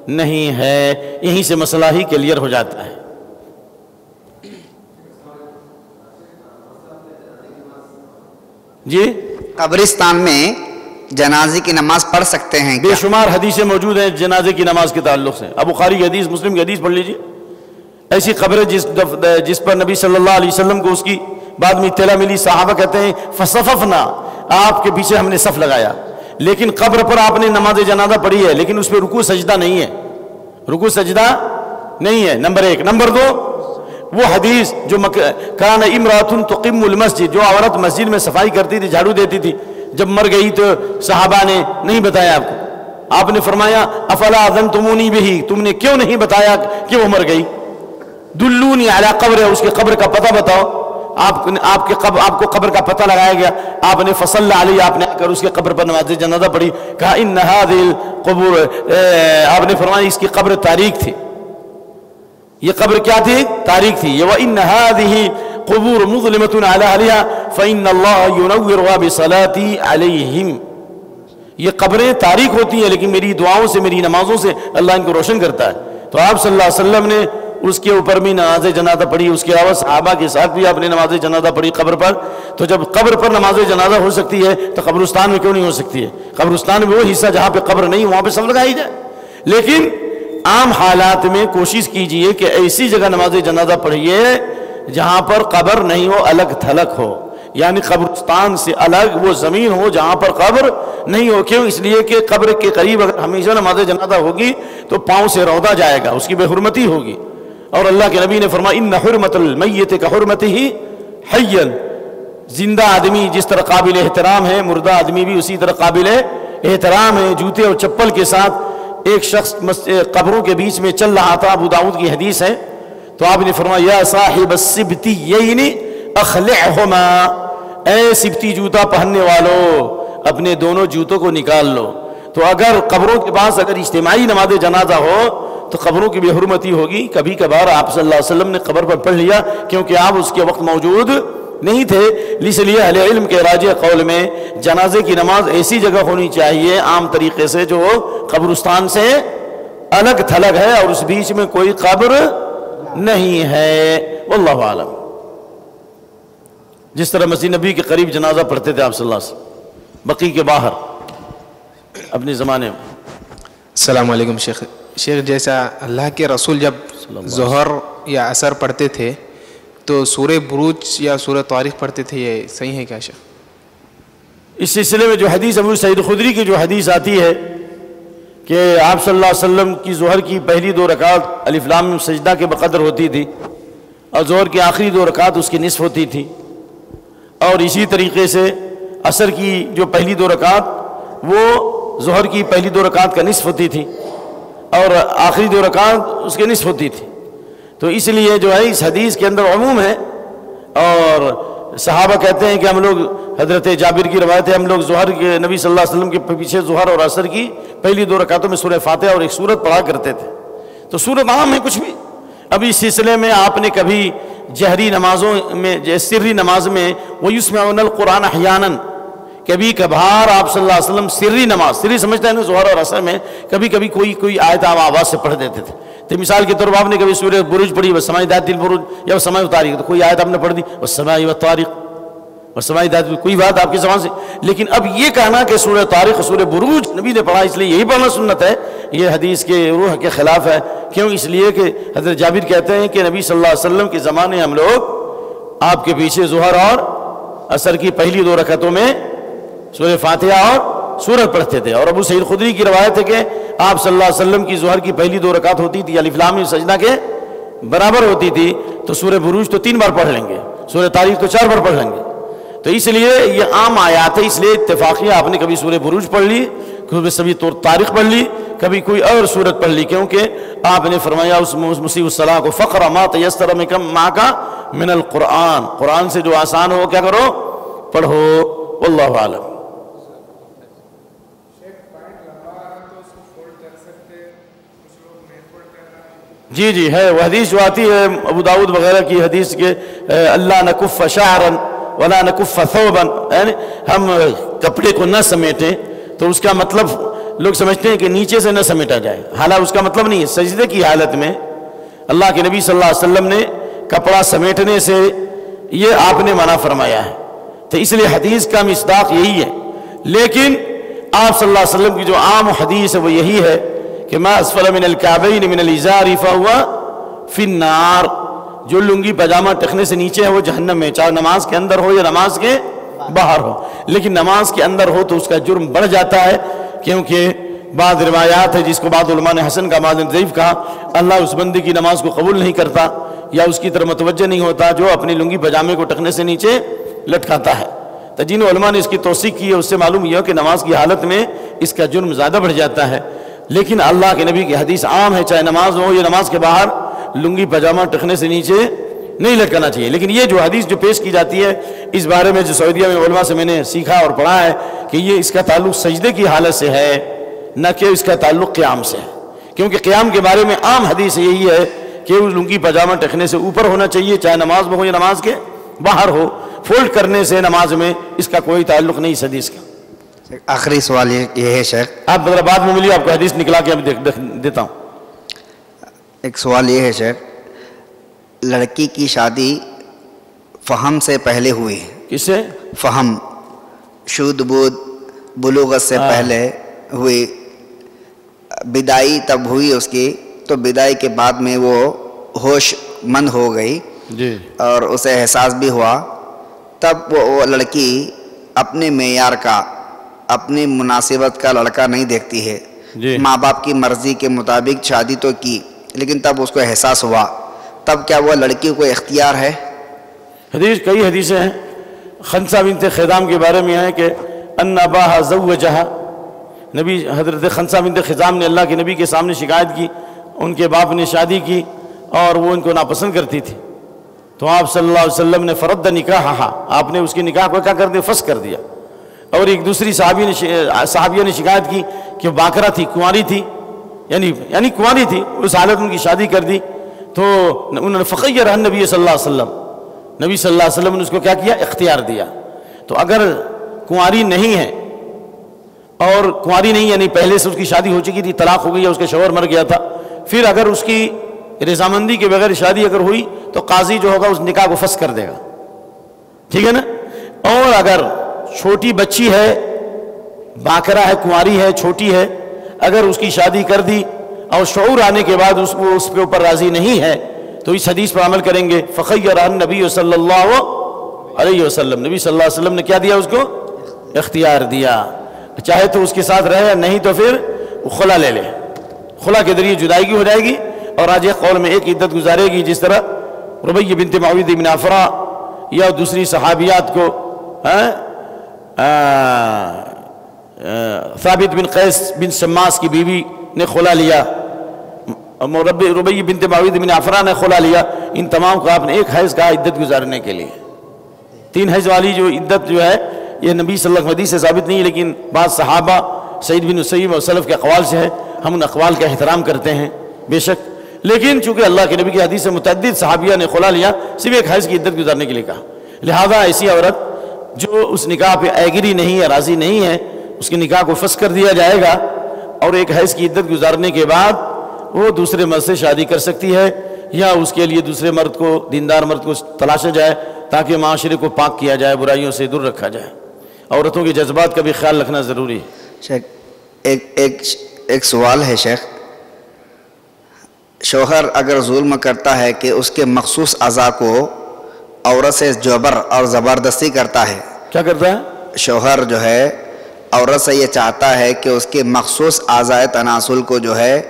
Speaker 2: نہیں ہے. یہیں سے مسئلہ ہی کلیئر ہو جاتا ہے. جی
Speaker 3: قبرستان میں جنازے کی نماز پڑھ سکتے ہیں
Speaker 2: بے
Speaker 3: کیا؟
Speaker 2: شمار حدیثیں موجود ہیں جنازے کی نماز کے تعلق سے. ابو بخاری کی حدیث، مسلم کی حدیث پڑھ لیجیے. ایسی خبر جس پر نبی صلی اللہ علیہ وسلم کو اس کی بعد میں اطلاع ملی. صحابہ کہتے ہیں فصففنا، آپ کے پیچھے ہم نے صف لگایا، لیکن قبر پر آپ نے نماز جنازہ پڑھی ہے، لیکن اس پہ رکوع سجدہ نہیں ہے. رکوع سجدہ نہیں ہے، نمبر 1. نمبر 2، وہ حدیث جو کان امرأۃ تقم المسجد، جو عورت مسجد میں صفائی کرتی تھی، جھاڑو دیتی تھی، جب مر گئی تو صحابہ نے نہیں بتایا آپ کو. آپ نے فرمایا افلا اذنتمونی بہ، تم نے کیوں نہیں بتایا کہ وہ مر گئی؟ دلونی علی قبر، اس کے قبر کا پتہ بتاؤ. آپ کو قبر کا پتہ لگایا گیا. آپ نے فصلی علیہ، آپ نے آ کر اس کے قبر پر نماز جنازہ پڑھی. کہا ان هذه القبور، آپ نے فرمایا اس کی قبر تاریک تھی. یہ قبر کیا تھی؟ تاریک تھی. وَإِنَّ هَذِهِ قُبُورُ مُظْلِمَةٌ عَلَىٰ أَهْلِهَا فَإِنَّ اللَّهَ يُنَوِّرُهَا بِصَلَاتِي عَلَيْهِمْ. یہ قبریں تاریک ہوتی ہیں، لیکن میری دعاؤں سے، میری نمازوں سے اللہ ان کو روشن کرتا ہے. تو آپ صلی اللہ علیہ وسلم نے اس کے اوپر بھی نماز جنازہ پڑھی. اس کے علاوہ صحابہ کے ساتھ بھی آپ نے نماز جنازہ پڑھی قبر پر. تو جب قبر پر نماز جنازہ ہو سکتی ہے تو قبرستان میں کیوں نہیں ہو سکتی ہے؟ قبرستان میں وہ حصہ جہاں پہ قبر نہیں، وہاں پہ سب لگائی جائے. لیکن عام حالات میں کوشش کیجئے کہ ایسی جگہ نماز جنازہ پڑھیے جہاں پر قبر نہیں ہو، الگ تھلگ ہو، یعنی قبرستان سے الگ وہ زمین ہو جہاں پر قبر نہیں ہو. کیوں؟ اس لیے کہ قبر کے قریب اگر ہمیشہ نماز جنازہ ہوگی تو پاؤں سے رودا جائے گا، اس کی بے حرمتی ہوگی. اور اللہ کے نبی نے فرمایا ان حرمت المیت کحرمتہ حیا، زندہ آدمی جس طرح قابل احترام ہے، مردہ آدمی بھی اسی طرح قابل احترام ہے. جوتے اور چپل کے ساتھ ایک شخص قبروں کے بیچ میں چل رہا تھا، ابو داؤد کی حدیث ہے. تو آپ نے فرمایا یا صاحب السبتیین اخلعہما، اے سبتی جوتا پہننے والو اپنے دونوں جوتوں کو نکال لو. تو اگر قبروں کے پاس اگر اجتماعی نماز جنازہ ہو تو قبروں کی بے حرمتی ہوگی. کبھی کبھار آپ صلی اللہ علیہ وسلم نے قبر پر پڑھ لیا کیونکہ آپ اس کے وقت موجود نہیں تھے. اس لیے اہل علم کے راجح قول میں جنازے کی نماز ایسی جگہ ہونی چاہیے عام طریقے سے جو قبرستان سے الگ تھلگ ہے اور اس بیچ میں کوئی قبر نہیں ہے. واللہ عالم. جس طرح مسجد نبی کے قریب جنازہ پڑھتے تھے آپ صلی اللہ علیہ وسلم، بقی کے باہر اپنے زمانے میں.
Speaker 5: السلام علیکم شیخ. شیخ جیسا اللہ کے رسول جب ظہر یا عصر پڑھتے تھے تو سورہ بروج یا سورہ طارق پڑھتے تھے، یہ صحیح ہے کیا شیخ؟
Speaker 2: اس سلسلے میں جو حدیث ابو سعید خدری کی جو حدیث آتی ہے کہ آپ صلی اللہ علیہ وسلم کی ظہر کی پہلی 2 رکعت الف لام میم سجدہ کے بقدر ہوتی تھی اور ظہر کی آخری 2 رکعت اس کی نصف ہوتی تھی، اور اسی طریقے سے عصر کی جو پہلی 2 رکعت وہ ظہر کی پہلی 2 رکعت کا نصف ہوتی تھی اور آخری 2 رکعت اس کے نصف ہوتی تھی. تو اس لیے جو ہے اس حدیث کے اندر عموم ہے. اور صحابہ کہتے ہیں کہ ہم لوگ، حضرت جابر کی روایت ہے، ہم لوگ ظہر کے نبی صلی اللہ علیہ وسلم کے پیچھے ظہر اور عصر کی پہلی 2 رکعتوں میں سورہ فاتحہ اور ایک سورت پڑھا کرتے تھے. تو سورت عام ہے کچھ بھی. اب اس سلسلے میں آپ نے کبھی جہری نمازوں میں، سری نماز میں وَيُسْمِعُونَ الْقُرْآنَ احیاناً، کبھی کبھار آپ صلی اللہ علیہ وسلم سری نماز، سری سمجھتے ہیں نا ظہر اور عصر میں، کبھی کبھی کوئی آیت آپ آواز سے پڑھ دیتے تھے. تو مثال کے طور پر آپ نے کبھی سورہ بروج پڑھی، وَالسَّمَاءِ ذَاتِ الْبُرُوجِ یا وَالسَّمَاءِ وَالطَّارِقِ، تو کوئی آیت آپ نے پڑھ دی وَالسَّمَاءِ وَالطَّارِقِ، وَالسَّمَاءِ ذَاتِ، کوئی بات آپ کی زبان سے. لیکن اب یہ کہنا کہ سورہ طارق سورہ بروج نبی نے پڑھا اس لیے یہی پڑھنا سنت ہے، یہ حدیث کے روح کے خلاف ہے. کیوں؟ اس لیے کہ حضرت جابر کہتے ہیں کہ نبی صلی اللہ علیہ وسلم کے زمانے ہم لوگ آپ کے پیچھے ظہر اور عصر کی پہلی 2 رکعتوں میں سورہ فاتحہ اور سورت پڑھتے تھے. اور ابو سعید خدری کی روایت ہے کہ آپ صلی اللہ علیہ وسلم کی ظہر کی پہلی 2 رکعت ہوتی تھی الف لام میم سجدہ کے برابر ہوتی تھی، تو سورہ بروج تو 3 بار پڑھ لیں گے، سورہ طارق تو 4 بار پڑھ لیں گے. تو اس لیے یہ عام آیات ہے، اس لیے اتفاقیہ آپ نے کبھی سورہ بروج پڑھ لی، کبھی طارق پڑھ لی، کبھی کوئی اور سورت پڑھ لی، کیونکہ آپ نے فرمایا اس مسیح الصلاح کو فقرأ ما تیسر معک من القرآن، قرآن سے جو آسان ہو کیا کرو، پڑھو. واللہ اعلم. جی ہے وہ حدیث جو آتی ہے ابو داؤد وغیرہ کی حدیث کے اللہ نکف شعرا ولا نکف ثوبا، یعنی ہم کپڑے کو نہ سمیٹیں تو اس کا مطلب لوگ سمجھتے ہیں کہ نیچے سے نہ سمیٹا جائے، حالانکہ اس کا مطلب نہیں ہے۔ سجدے کی حالت میں اللہ کے نبی صلی اللہ علیہ وسلم نے کپڑا سمیٹنے سے یہ آپ نے منع فرمایا ہے، تو اس لیے حدیث کا مصداق یہی ہے۔ لیکن آپ صلی اللہ علیہ وسلم کی جو عام حدیث ہے وہ یہی ہے کہ ما اسفل من الکعبین من الازار فہو فی النار، جو لنگی پاجامہ ٹخنے سے نیچے ہے وہ جہنم میں، چاہے نماز کے اندر ہو یا نماز کے باہر ہو۔ لیکن نماز کے اندر ہو تو اس کا جرم بڑھ جاتا ہے، کیونکہ بعض روایات ہے جس کو بعض علماء نے حسن کا بعض نے ضعیف کہا، اللہ اس بندے کی نماز کو قبول نہیں کرتا یا اس کی طرف متوجہ نہیں ہوتا جو اپنی لنگی پاجامے کو ٹخنے سے نیچے لٹکاتا ہے۔ تو جن علماء نے اس کی توثیق کی ہے اس سے معلوم یہ کہ نماز کی حالت میں اس کا جرم زیادہ بڑھ جاتا ہے۔ لیکن اللہ کے نبی کی حدیث عام ہے، چاہے نماز ہو یا نماز کے باہر لنگی پاجامہ ٹخنے سے نیچے نہیں لٹکانا چاہیے۔ لیکن یہ جو حدیث جو پیش کی جاتی ہے اس بارے میں جو سعودیہ میں علماء سے میں نے سیکھا اور پڑھا ہے کہ یہ اس کا تعلق سجدے کی حالت سے ہے، نہ کہ اس کا تعلق قیام سے ہے، کیونکہ قیام کے بارے میں عام حدیث یہی ہے کہ وہ لنگی پاجامہ ٹخنے سے اوپر ہونا چاہیے، چاہے نماز میں ہو یا نماز کے باہر ہو۔ فولڈ کرنے سے نماز میں اس کا کوئی تعلق نہیں اس حدیث کا۔
Speaker 3: آخری سوال یہ ہے شیخ،
Speaker 2: آپ ذرا بعد میں ملیے، آپ کو حدیث نکلا کے دیتا ہوں۔
Speaker 3: ایک سوال یہ ہے شیخ، لڑکی کی شادی فہم سے پہلے ہوئی،
Speaker 2: کس سے؟
Speaker 3: فہم، شود بود بلوغت سے پہلے ہوئی، بدائی تب ہوئی اس کی، تو بدائی کے بعد میں وہ ہوش مند ہو گئی
Speaker 2: جی،
Speaker 3: اور اسے احساس بھی ہوا، تب وہ لڑکی اپنے معیار کا، اپنی مناسبت کا لڑکا نہیں دیکھتی ہے،
Speaker 2: جی،
Speaker 3: ماں باپ کی مرضی کے مطابق شادی تو کی، لیکن تب اس کو احساس ہوا، تب کیا وہ لڑکی کو اختیار ہے؟
Speaker 2: حدیث کئی حدیثیں ہیں۔ خنسہ بنت خضام کے بارے میں ہے کہ ان اباہا زوجہا، نبی حضرت خنسہ بنت خضام نے اللہ کے نبی کے سامنے شکایت کی، ان کے باپ نے شادی کی اور وہ ان کو ناپسند کرتی تھی، تو آپ صلی اللہ علیہ وسلم نے فرد نکاحہا، آپ نے اس کی نکاح کو کیا کر دیا؟ فسخ کر دیا۔ اور ایک دوسری صحابیہ نے شکایت کی کہ باکرہ تھی، کنواری تھی، یعنی کنواری تھی، اس حالت میں ان کی شادی کر دی، تو انہوں نے فخیرہ نبی صلی اللہ علیہ وسلم، نبی صلی اللہ علیہ وسلم نے اس کو کیا کیا؟ اختیار دیا۔ تو اگر کنواری نہیں ہے، اور کنواری نہیں یعنی پہلے سے اس کی شادی ہو چکی تھی، طلاق ہو گئی یا اس کا شوہر مر گیا تھا، پھر اگر اس کی رضامندی کے بغیر شادی اگر ہوئی تو قاضی جو ہوگا اس نکاح کو فسخ کر دے گا، ٹھیک ہے نا؟ اور اگر چھوٹی بچی ہے، باکرہ ہے، کنواری ہے، چھوٹی ہے، اگر اس کی شادی کر دی اور شعور آنے کے بعد اس کے اوپر راضی نہیں ہے تو اس حدیث پر عمل کریں گے۔ فخیرہ النبی صلی اللہ علیہ وسلم، نبی صلی اللہ علیہ وسلم نے کیا دیا؟ اس کو اختیار دیا، چاہے تو اس کے ساتھ رہے، نہیں تو پھر وہ خلا لے لے، خلا کے ذریعے جدائیگی ہو جائے گی، اور راجح قول میں ایک عدت گزارے گی، جس طرح ربیہ بنت معوذ بن عفراء یا دوسری صحابیات کو ثابت بن قیس بن شماس کی بیوی نے خلا لیا، ربیہ بنت معوذ بن عفراء نے خلا لیا، ان تمام کو آپ نے ایک حیض کہا عدت گزارنے کے لیے۔ 3 حیض والی جو عدت جو ہے یہ نبی صلی اللہ علیہ وسلم حدیث سے ثابت نہیں ہے، لیکن بعض صحابہ سعید بن مسیب اور سلف کے اقوال سے ہے، ہم ان اقوال کا احترام کرتے ہیں بے شک، لیکن چونکہ اللہ کے نبی کی حدیث سے متعدد صحابیہ نے خلا لیا، صرف ایک حیض کی عدت گزارنے کے لیے کہا، لہذا ایسی عورت جو اس نکاح پہ ایگری نہیں ہے، راضی نہیں ہے، اس کی نکاح کو فسخ کر دیا جائے گا، اور ایک حیض کی عدت گزارنے کے بعد وہ دوسرے مرد سے شادی کر سکتی ہے، یا اس کے لیے دوسرے مرد کو، دیندار مرد کو تلاشا جائے تاکہ معاشرے کو پاک کیا جائے، برائیوں سے دور رکھا جائے۔ عورتوں کے جذبات کا بھی خیال رکھنا ضروری ہے۔
Speaker 3: شیخ ایک سوال ہے شیخ، شوہر اگر ظلم کرتا ہے کہ اس کے مخصوص اعضاء کو عورت سے جبر اور زبردستی کرتا ہے،
Speaker 2: کیا کرتا ہے؟
Speaker 3: شوہر جو ہے عورت سے یہ چاہتا ہے کہ اس کے مخصوص اعضاء تناسل کو جو ہے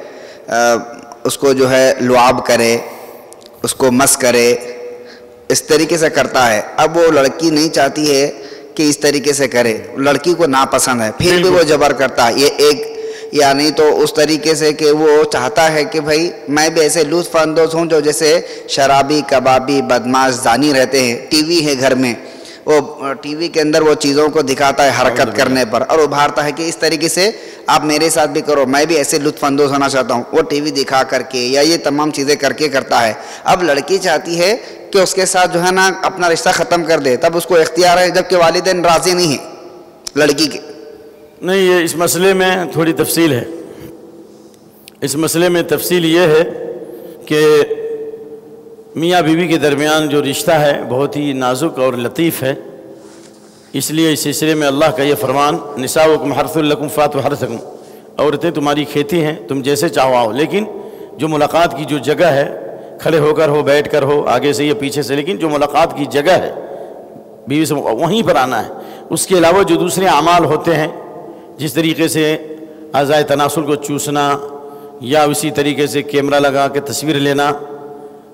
Speaker 3: اس کو جو ہے لعاب کرے، اس کو مس کرے، اس طریقے سے کرتا ہے، اب وہ لڑکی نہیں چاہتی ہے کہ اس طریقے سے کرے، لڑکی کو ناپسند ہے، پھر بھی وہ جبر کرتا ہے، یہ ایک یعنی تو اس طریقے سے کہ وہ چاہتا ہے کہ بھائی میں بھی ایسے لطف اندوز ہوں جو جیسے شرابی، کبابی، بدماش، زانی رہتے ہیں، ٹی وی ہے گھر میں، وہ ٹی وی کے اندر وہ چیزوں کو دکھاتا ہے حرکت کرنے پر اور ابھارتا ہے کہ اس طریقے سے آپ میرے ساتھ بھی کرو، میں بھی ایسے لطف اندوز ہونا چاہتا ہوں، وہ ٹی وی دکھا کر کے یا یہ تمام چیزیں کر کے کرتا ہے۔ اب لڑکی چاہتی ہے کہ اس کے ساتھ جو ہے نا اپنا رشتہ ختم کر دے، تب اس کو اختیار ہے، جبکہ والدین راضی نہیں ہیں لڑکی کے،
Speaker 2: نہیں، یہ اس مسئلے میں تھوڑی تفصیل ہے. اس مسئلے میں تفصیل یہ ہے کہ میاں بیوی کے درمیان جو رشتہ ہے بہت ہی نازک اور لطیف ہے. اس لیے اس سلسلے میں اللہ کا یہ فرمان، نساؤکم حرث لکم فاتوا حرثکم، عورتیں تمہاری کھیتی ہیں، تم جیسے چاہو آؤ. لیکن جو ملاقات کی جو جگہ ہے، کھڑے ہو کر ہو، بیٹھ کر ہو، آگے سے یا پیچھے سے، لیکن جو ملاقات کی جگہ ہے بیوی سے وہیں پر آنا ہے. اس کے علاوہ جو دوسرے اعمال ہوتے ہیں، جس طریقے سے اعضائے تناسل کو چوسنا یا اسی طریقے سے کیمرہ لگا کے تصویر لینا،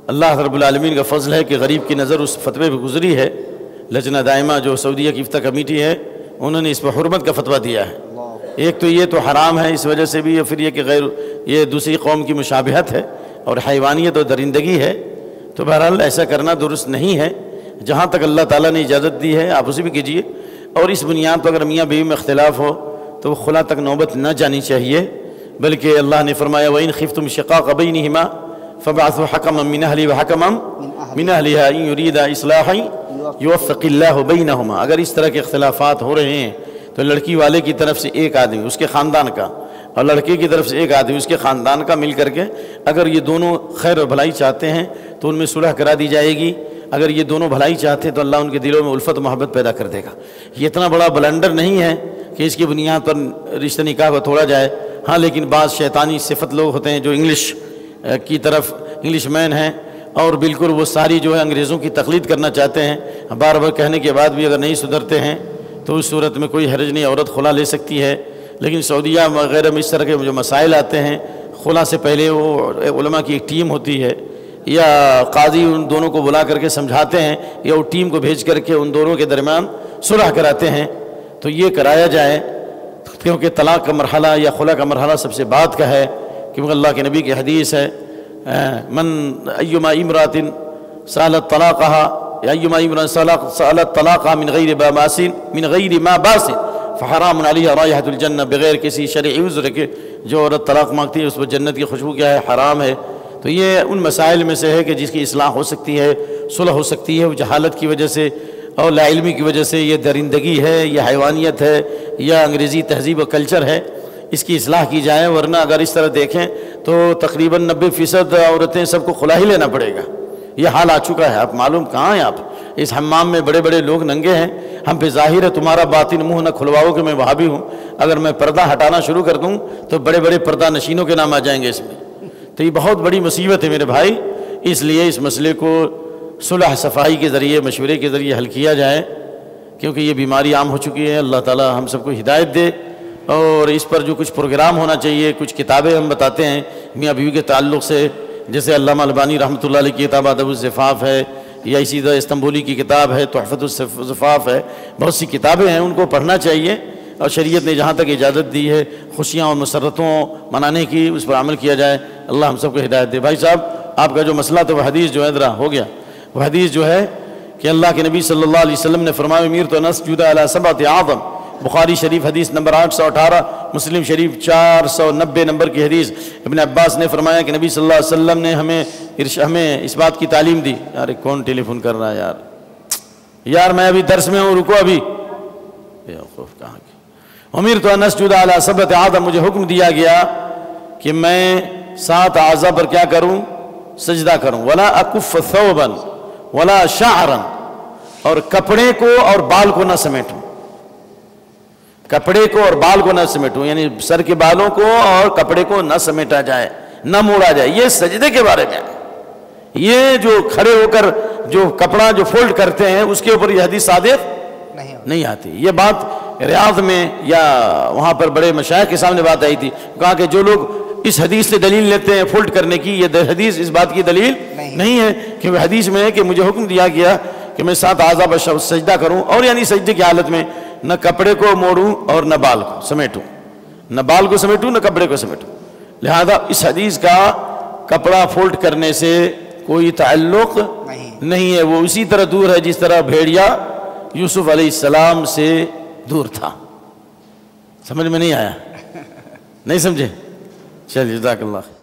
Speaker 2: اللہ رب العالمین کا فضل ہے کہ غریب کی نظر اس فتوے پہ گزری ہے. لجنہ دائمہ جو سعودیہ کی افتاء کمیٹی ہے، انہوں نے اس پر حرمت کا فتویٰ دیا ہے. ایک تو یہ تو حرام ہے اس وجہ سے بھی، اور پھر یہ کہ یہ دوسری قوم کی مشابہت ہے اور حیوانیت اور درندگی ہے. تو بہرحال ایسا کرنا درست نہیں ہے. جہاں تک اللہ تعالیٰ نے اجازت دی ہے آپ اسے بھی کیجیے. اور اس بنیاد پر اگر میاں بیوی میں اختلاف ہو تو خلا تک نوبت نہ جانی چاہیے، بلکہ اللہ نے فرمایا وَإِنْ خِفْتُمْ شِقَاقَ بَيْنِهِمَا فَابْعَثُوا حَكَمًا مِنْ أَهْلِهِ وَحَكَمًا مِنْ أَهْلِهَا إِنْ يُرِيدَا إِصْلَاحًا يُوَفِّقِ اللَّهُ بَيْنَهُمَا. اگر اس طرح کے اختلافات ہو رہے ہیں تو لڑکی والے کی طرف سے ایک آدمی اس کے خاندان کا اور لڑکے کی طرف سے ایک آدمی اس کے خاندان کا مل کر کے اگر یہ دونوں خیر و بھلائی چاہتے ہیں تو ان میں صلح کرا دی جائے گی. اگر یہ دونوں بھلائی چاہتے ہیں تو اللہ ان کے دلوں میں الفت و محبت پیدا کر دے گا. یہ اتنا بڑا بلنڈر نہیں ہے کہ اس کی بنیاد پر رشتہ نکاح کو توڑا جائے. ہاں لیکن بعض شیطانی صفت لوگ ہوتے ہیں جو انگلش کی طرف انگلش مین ہیں اور بالکل وہ ساری جو ہے انگریزوں کی تقلید کرنا چاہتے ہیں. بار بار کہنے کے بعد بھی اگر نہیں سدھرتے ہیں تو اس صورت میں کوئی حرج نہیں، عورت خلا لے سکتی ہے. لیکن سعودیہ وغیرہ میں اس طرح کے جو مسائل آتے ہیں، خلا سے پہلے وہ علماء کی ایک ٹیم ہوتی ہے یا قاضی ان دونوں کو بلا کر کے سمجھاتے ہیں یا وہ ٹیم کو بھیج کر کے ان دونوں کے درمیان صلح کراتے ہیں. تو یہ کرایا جائے، کیونکہ طلاق کا مرحلہ یا خلا کا مرحلہ سب سے بعد کا ہے. کیونکہ اللہ کے نبی کی حدیث ہے من ایما امرات سالت طلاقها یا ایما امرات سالت طلاقها من غیر ما باس فحرام علیہ رائحۃ الجنہ، بغیر کسی شرعی عذر کے جو عورت طلاق مانگتی ہے اس پر جنت کی خوشبو کیا ہے، حرام ہے. تو یہ ان مسائل میں سے ہے کہ جس کی اصلاح ہو سکتی ہے، صلح ہو سکتی ہے. وہ جہالت کی وجہ سے اور لا علمی کی وجہ سے، یہ درندگی ہے، یہ حیوانیت ہے یا انگریزی تہذیب و کلچر ہے، اس کی اصلاح کی جائے. ورنہ اگر اس طرح دیکھیں تو تقریباً 90% عورتیں سب کو خلا ہی لینا پڑے گا. یہ حال آ چکا ہے. آپ معلوم کہاں ہیں؟ آپ اس حمام میں بڑے بڑے لوگ ننگے ہیں. ہم پہ ظاہر ہے تمہارا باطن منہ نہ کھلواؤ کہ میں وہابی ہوں. اگر میں پردہ ہٹانا شروع کر دوں تو بڑے بڑے پردہ نشینوں کے نام آ جائیں گے اس میں. تو یہ بہت بڑی مصیبت ہے میرے بھائی. اس لیے اس مسئلے کو صلح صفائی کے ذریعے، مشورے کے ذریعے حل کیا جائے، کیونکہ یہ بیماری عام ہو چکی ہے. اللہ تعالی ہم سب کو ہدایت دے. اور اس پر جو کچھ پروگرام ہونا چاہیے، کچھ کتابیں ہم بتاتے ہیں میاں بیوی کے تعلق سے، جیسے علامہ البانی رحمۃ اللہ علیہ کی کتاب ادب الزفاف ہے، یا اسی طرح استنبولی کی کتاب ہے تحفۃ الزفاف ہے. بہت سی کتابیں ہیں، ان کو پڑھنا چاہیے. اور شریعت نے جہاں تک اجازت دی ہے خوشیاں اور مسرتوں منانے کی، اس پر عمل کیا جائے. اللہ ہم سب کو ہدایت دے. بھائی صاحب، آپ کا جو مسئلہ تو وہ حدیث جو ہے ذرا ہو گیا. وہ حدیث جو ہے کہ اللہ کے نبی صلی اللہ علیہ وسلم نے فرمایا امرت ان اسجد علی سبعۃ اعظم. بخاری شریف حدیث نمبر 818، مسلم شریف 490 نمبر کی حدیث. ابن عباس نے فرمایا کہ نبی صلی اللہ علیہ وسلم نے ہمیں اس بات کی تعلیم دی. یار کون ٹیلی فون کر رہا ہے یار میں ابھی درس میں ہوں، رکو ابھی. کہاں کی امرت ان اسجد علی سبعۃ اعظم، مجھے حکم دیا گیا کہ میں 7 اعضاء پر کیا کروں؟ سجدہ کروں. ولا اکف ثوبا ولا شعرا، اور کپڑے کو اور بال کو نہ سمیٹوں. کپڑے کو اور بال کو نہ سمیٹوں، یعنی سر کے بالوں کو اور کپڑے کو نہ سمیٹا جائے، نہ موڑا جائے. یہ سجدے کے بارے میں. یہ جو کھڑے ہو کر جو کپڑا جو فولڈ کرتے ہیں اس کے اوپر یہ حدیث صادق نہیں آتی. یہ بات ریاض میں یا وہاں پر بڑے مشائخ کے سامنے بات آئی تھی. کہا کہ جو لوگ اس حدیث سے دلیل لیتے ہیں فولڈ کرنے کی، یہ حدیث اس بات کی دلیل نہیں ہے. کہ حدیث میں ہے کہ مجھے حکم دیا گیا کہ میں 7 اعضاء پر سجدہ کروں، اور یعنی سجدے کی حالت میں نہ کپڑے کو موڑوں اور نہ بال کو سمیٹوں. نہ بال کو سمیٹوں نہ کپڑے کو سمیٹوں. لہذا اس حدیث کا کپڑا فولڈ کرنے سے کوئی تعلق نہیں ہے. وہ اسی طرح دور ہے جس طرح بھیڑیا یوسف علیہ السلام سے دور تھا. سمجھ میں نہیں آیا؟ نہیں سمجھے؟ چل جزاک اللہ.